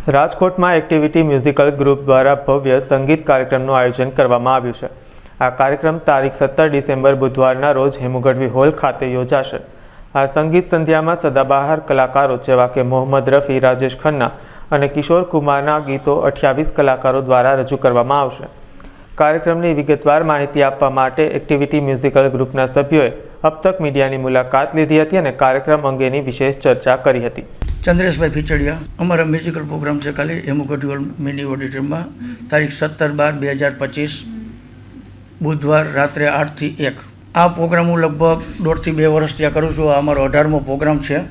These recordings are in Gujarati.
રાજકોટમાં એક્ટિવિટી મ્યુઝિકલ ગ્રુપ દ્વારા ભવ્ય સંગીત કાર્યક્રમનું આયોજન કરવામાં આવ્યું છે। આ કાર્યક્રમ તારીખ 17 ડિસેમ્બર બુધવારના રોજ હેમુગઢવી હોલ ખાતે યોજાશે। આ સંગીત સંધ્યામાં સદાબહાર કલાકારો જેવા કે મોહમ્મદ રફી, રાજેશ ખન્ના અને કિશોર કુમારના ગીતો 28 કલાકારો દ્વારા રજૂ કરવામાં આવશે। કાર્યક્રમની વિગતવાર માહિતી આપવા માટે એક્ટિવિટી મ્યુઝિકલ ગ્રુપના સભ્યોએ अब तक मीडियाની મુલાકાત લીધી હતી અને કાર્યક્રમ અંગેની વિશેષ ચર્ચા કરી હતી। चंद्रेश भाई फिचड़िया अमरा म्यूजिकल प्रोग्राम से काले हेमुगढ़वी होल मिनी ऑडिटोरियम में तारीख 17/12/2025 बुधवार रात्रे 8 થી 1 आ प्रोग्राम हूँ लगभग 1.5 થી 2 वर्ष त्या करूँ छूँ। आ अमरो 18मो प्रोग्राम है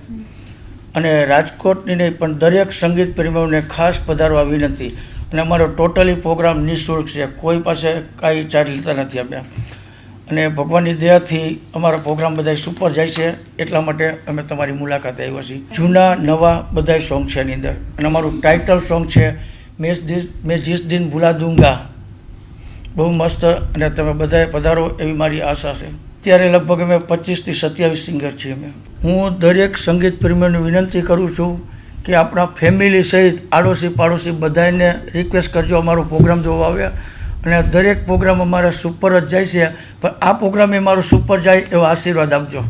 अने राजकोटनी नहीं पण दरेक संगीत प्रेमीओने खास पधारवा विनंती। अने अमारो टोटली प्रोग्राम निःशुल्क है, कोई पासे काई चार्ज लेता नहीं अमे। અને ભગવાનની દયાથી અમારા પ્રોગ્રામ બધા સુપર જાય છે, એટલા માટે અમે તમારી મુલાકાત આવ્યા છીએ। જૂના નવા બધા સોંગ છે એની અંદર અને અમારું ટાઇટલ સોંગ છે મેં जिस दिन भुला दूंगा। બહુ મસ્ત અને તમે બધાએ પધારો એવી મારી આશા છે। ત્યારે લગભગ અમે 25 થી 27 સિંગર છીએ અમે। હું દરેક સંગીત પ્રેમીઓને વિનંતી કરું છું કે આપણા ફેમિલી સહિત આડોશી પાડોશી બધાને રિક્વેસ્ટ કરજો અમારો પ્રોગ્રામ જોવા આવે। અને દરેક પ્રોગ્રામ અમારા સુપર જ જાય છે, પણ આ પ્રોગ્રામ એ મારો સુપર જાય એવો આશીર્વાદ આપજો।